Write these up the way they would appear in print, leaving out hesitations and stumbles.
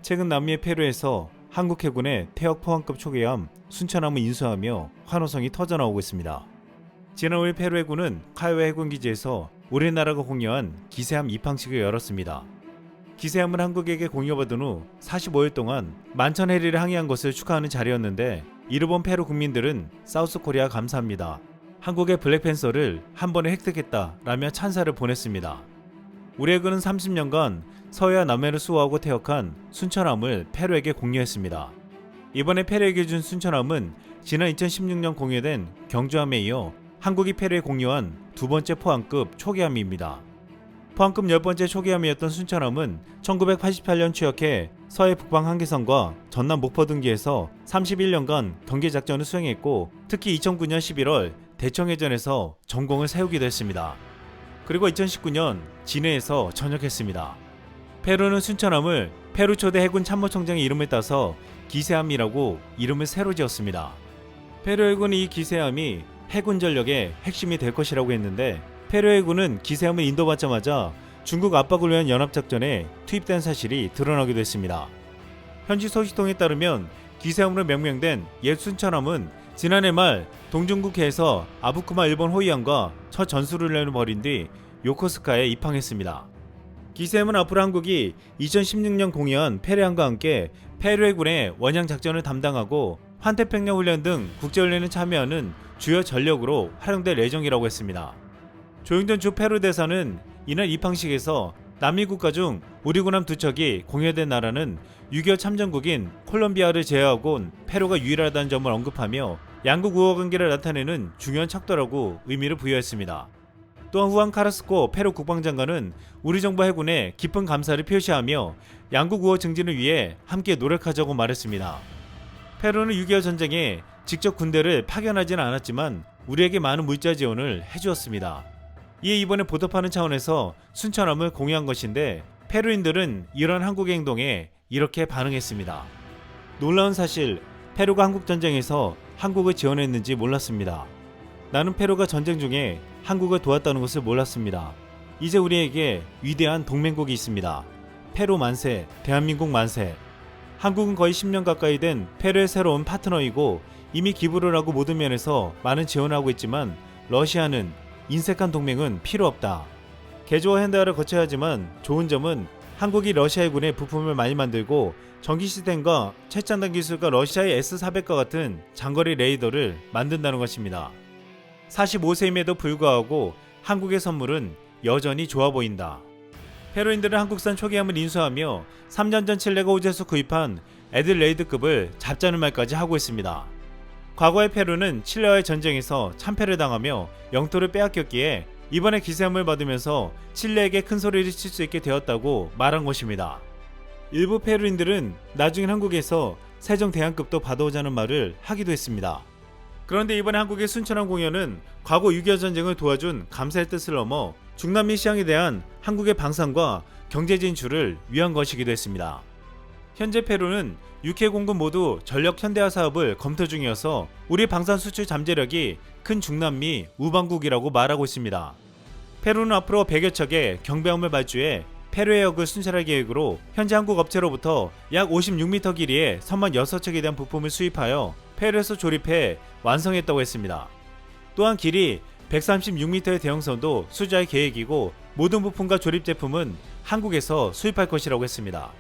최근 남미의 페루에서 한국 해군의 태역 포항급 초계함 순천함을 인수하며 환호성이 터져나오고 있습니다. 지난 5일 페루 해군은 카요에 해군기지에서 우리나라가 공유한 기세함 입항식을 열었습니다. 기세함을 한국에게 공유받은 후 45일 동안 만천해리를 항해한 것을 축하하는 자리였는데, 이를 본 페루 국민들은 사우스코리아 감사합니다, 한국의 블랙팬서를 한 번에 획득했다 라며 찬사를 보냈습니다. 우리 해군은 30년간 서해와 남해를 수호하고 태역한 순천함을 페루에게 공유했습니다. 이번에 페루에게 준 순천함은 지난 2016년 공유된 경주함에 이어 한국이 페루에 공유한 두 번째 포항급 초계함입니다. 포항급 10번째 초계함이었던 순천함은 1988년 취역해 서해 북방 한계선과 전남 목포 등지에서 31년간 경계작전을 수행했고, 특히 2009년 11월 대청해전에서 전공을 세우기도 했습니다. 그리고 2019년 진해에서 전역했습니다. 페루는 순천함을 페루 초대 해군 참모총장의 이름을 따서 기세함이라고 이름을 새로 지었습니다. 페루 해군이 이 기세함이 해군 전력의 핵심이 될 것이라고 했는데, 페루 해군은 기세함을 인도받자마자 중국 압박을 위한 연합작전에 투입된 사실이 드러나기도 했습니다. 현지 소식통에 따르면 기세함으로 명명된 옛 순천함은 지난해 말 동중국해에서 아부쿠마 일본 호위함과 첫 전술훈련을 벌인 뒤 요코스카에 입항했습니다. 기세함은 앞으로 한국이 2016년 공유한 페레함과 함께 페루 해군의 원양 작전을 담당하고 환태평양 훈련 등 국제훈련에 참여하는 주요 전력으로 활용될 예정이라고 했습니다. 조용된 주 페루 대사는 이날 입항식에서 남미 국가 중 우리 군함 두 척이 공유된 나라는 6.25 참전국인 콜롬비아를 제외하곤 페루가 유일하다는 점을 언급하며 양국 우호 관계를 나타내는 중요한 척도라고 의미를 부여했습니다. 또한 후안 카라스코 페루 국방장관은 우리 정부 해군에 깊은 감사를 표시하며 양국 우호 증진을 위해 함께 노력하자고 말했습니다. 페루는 6.25 전쟁에 직접 군대를 파견하지는 않았지만 우리에게 많은 물자 지원을 해주었습니다. 이에 이번에 보답하는 차원에서 순천함을 공유한 것인데, 페루인들은 이런 한국의 행동에 이렇게 반응했습니다. 놀라운 사실, 페루가 한국전쟁에서 한국을 지원했는지 몰랐습니다. 나는 페루가 전쟁 중에 한국을 도왔다는 것을 몰랐습니다. 이제 우리에게 위대한 동맹국이 있습니다. 페루 만세, 대한민국 만세. 한국은 거의 10년 가까이 된 페루의 새로운 파트너이고 이미 기부를 하고 모든 면에서 많은 지원을 하고 있지만, 러시아는 인색한 동맹은 필요 없다. 개조와 현대화를 거쳐야 하지만 좋은 점은 한국이 러시아 해군의 부품을 많이 만들고 전기 시스템과 최첨단 기술과 러시아의 S-400과 같은 장거리 레이더를 만든다는 것입니다. 45세임에도 불구하고 한국의 선물은 여전히 좋아 보인다. 페루인들은 한국산 초계함을 인수하며 3년 전 칠레가 호주에서 구입한 애들레이드급을 잡자는 말까지 하고 있습니다. 과거의 페루는 칠레와의 전쟁에서 참패를 당하며 영토를 빼앗겼기에 이번에 기세함을 받으면서 칠레에게 큰 소리를 칠 수 있게 되었다고 말한 것입니다. 일부 페루인들은 나중엔 한국에서 세종대왕급도 받아오자는 말을 하기도 했습니다. 그런데 이번에 한국의 순천함 공연은 과거 6.25 전쟁을 도와준 감사의 뜻을 넘어 중남미 시장에 대한 한국의 방산과 경제 진출을 위한 것이기도 했습니다. 현재 페루는 6회 공군 모두 전력 현대화 사업을 검토 중이어서 우리 방산 수출 잠재력이 큰 중남미 우방국이라고 말하고 있습니다. 페루는 앞으로 100여 척의 경배함을 발주해 페루 해역을 순찰할 계획으로 현재 한국 업체로부터 약 56m 길이의 선만 6척에 대한 부품을 수입하여 페루에서 조립해 완성했다고 했습니다. 또한 길이 136m의 대형선도 수주할 계획이고 모든 부품과 조립 제품은 한국에서 수입할 것이라고 했습니다.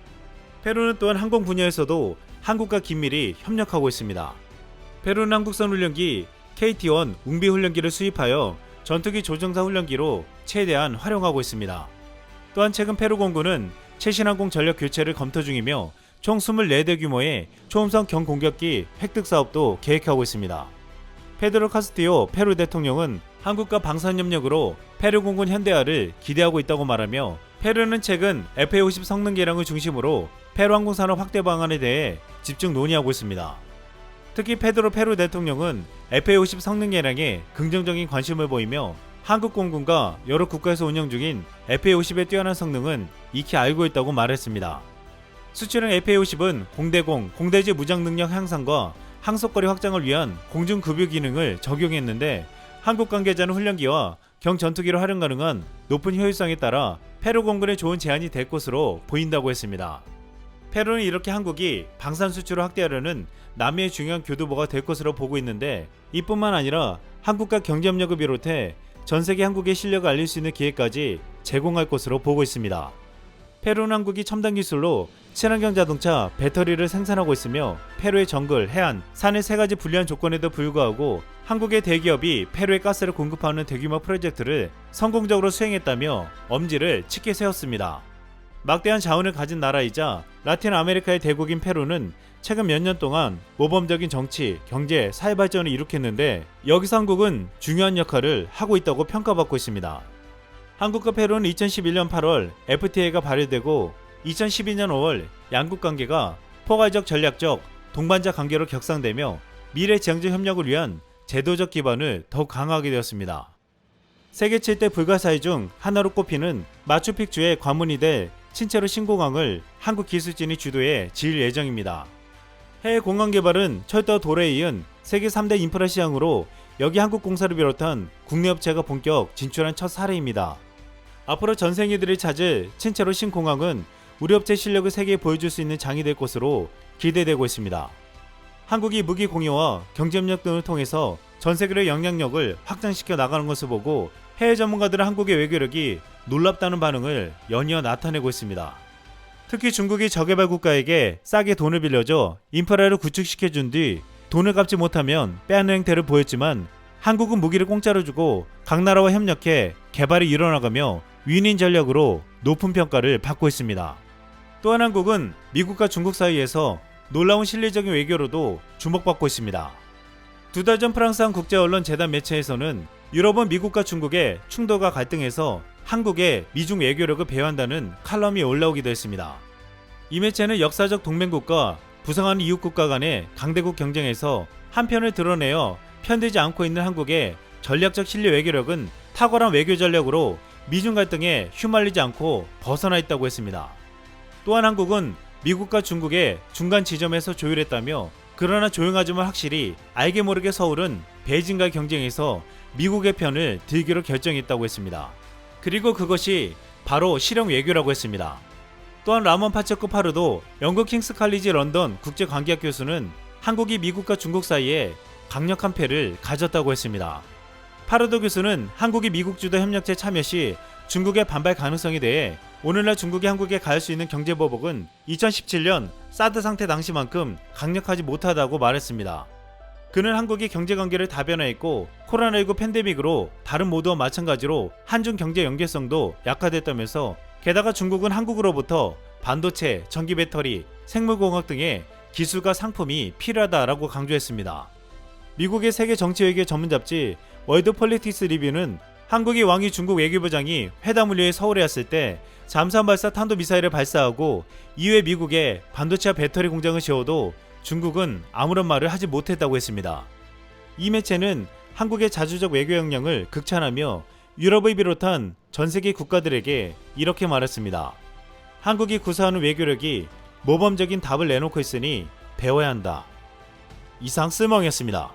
페루는 또한 항공 분야에서도 한국과 긴밀히 협력하고 있습니다. 페루는 한국산 훈련기 KT-1 웅비 훈련기를 수입하여 전투기 조정사 훈련기로 최대한 활용하고 있습니다. 또한 최근 페루 공군은 최신 항공 전력 교체를 검토 중이며 총 24대 규모의 초음속 경공격기 획득 사업도 계획하고 있습니다. 페드로 카스티오 페루 대통령은 한국과 방산협력으로 페루 공군 현대화를 기대하고 있다고 말하며, 페루는 최근 FA-50 성능 개량을 중심으로 페루 항공산업 확대 방안에 대해 집중 논의하고 있습니다. 특히 페드로 페루 대통령은 FA-50 성능 개량에 긍정적인 관심을 보이며 한국 공군과 여러 국가에서 운영 중인 FA-50의 뛰어난 성능은 익히 알고 있다고 말했습니다. 수출형 FA-50은 공대공, 공대지 무장 능력 향상과 항속거리 확장을 위한 공중급유 기능을 적용했는데, 한국 관계자는 훈련기와 경전투기로 활용 가능한 높은 효율성에 따라 페루 공군에 좋은 제안이 될 것으로 보인다고 했습니다. 페루는 이렇게 한국이 방산 수출을 확대하려는 남미의 중요한 교두보가 될 것으로 보고 있는데, 이뿐만 아니라 한국과 경제협력을 비롯해 전 세계 한국의 실력을 알릴 수 있는 기회까지 제공할 것으로 보고 있습니다. 페루는 한국이 첨단 기술로 친환경 자동차 배터리를 생산하고 있으며, 페루의 정글, 해안, 산의 세 가지 불리한 조건에도 불구하고 한국의 대기업이 페루에 가스를 공급하는 대규모 프로젝트를 성공적으로 수행했다며 엄지를 짙게 세웠습니다. 막대한 자원을 가진 나라이자 라틴 아메리카의 대국인 페루는 최근 몇 년 동안 모범적인 정치, 경제, 사회 발전을 일으켰는데, 여기서 한국은 중요한 역할을 하고 있다고 평가받고 있습니다. 한국과 페루는 2011년 8월 FTA가 발효되고 2012년 5월 양국 관계가 포괄적 전략적 동반자 관계로 격상되며 미래 지향적 협력을 위한 제도적 기반을 더욱 강화하게 되었습니다. 세계 7대 불가사의 중 하나로 꼽히는 마추픽추의 관문이 될 친체로 신공항을 한국 기술진이 주도해 지을 예정입니다. 해외 공항 개발은 철도와 도로에 이은 세계 3대 인프라 시장으로 여기 한국공사를 비롯한 국내 업체가 본격 진출한 첫 사례입니다. 앞으로 전 세계들이 찾을 친체로 신공항은 우리 업체 실력을 세계에 보여줄 수 있는 장이 될 것으로 기대되고 있습니다. 한국이 무기 공유와 경제협력 등을 통해서 전 세계의 영향력을 확장시켜 나가는 것을 보고 해외 전문가들은 한국의 외교력이 놀랍다는 반응을 연이어 나타내고 있습니다. 특히 중국이 저개발 국가에게 싸게 돈을 빌려줘 인프라를 구축시켜준 뒤 돈을 갚지 못하면 빼앗는 행태를 보였지만, 한국은 무기를 공짜로 주고 각 나라와 협력해 개발이 일어나가며 윈윈 전략으로 높은 평가를 받고 있습니다. 또한 한국은 미국과 중국 사이에서 놀라운 실리적인 외교로도 주목받고 있습니다. 두 달 전 프랑스 한 국제언론 재단 매체에서는 유럽은 미국과 중국의 충돌과 갈등에서 한국의 미중 외교력을 배회한다는 칼럼이 올라오기도 했습니다. 이 매체는 역사적 동맹국과 부상하는 이웃국가 간의 강대국 경쟁에서 한 편을 드러내어 편들지 않고 있는 한국의 전략적 실리 외교력은 탁월한 외교 전략으로 미중 갈등에 휘말리지 않고 벗어나 있다고 했습니다. 또한 한국은 미국과 중국의 중간 지점에서 조율했다며, 그러나 조용하지만 확실히 알게 모르게 서울은 베이징과의 경쟁에서 미국의 편을 들기로 결정했다고 했습니다. 그리고 그것이 바로 실용 외교라고 했습니다. 또한 라몬 파체코 파르도 영국 킹스 칼리지 런던 국제관계학 교수는 한국이 미국과 중국 사이에 강력한 패를 가졌다고 했습니다. 파르도 교수는 한국이 미국 주도 협력체 참여 시 중국의 반발 가능성에 대해 오늘날 중국이 한국에 가할 수 있는 경제보복은 2017년 사드 상태 당시만큼 강력하지 못하다고 말했습니다. 그는 한국이 경제관계를 다변화했고 코로나19 팬데믹으로 다른 모두와 마찬가지로 한중 경제 연계성도 약화됐다면서, 게다가 중국은 한국으로부터 반도체, 전기배터리, 생물공학 등의 기술과 상품이 필요하다라고 강조했습니다. 미국의 세계 정치외교 전문 잡지 월드 폴리틱스 리뷰는 한국이 왕이 중국 외교부장이 회담을 위해 서울에 왔을 때 잠수함 발사 탄도미사일을 발사하고 이후에 미국에 반도체와 배터리 공장을 지어도 중국은 아무런 말을 하지 못했다고 했습니다. 이 매체는 한국의 자주적 외교 역량을 극찬하며 유럽을 비롯한 전 세계 국가들에게 이렇게 말했습니다. 한국이 구사하는 외교력이 모범적인 답을 내놓고 있으니 배워야 한다. 이상 쓸멍이었습니다.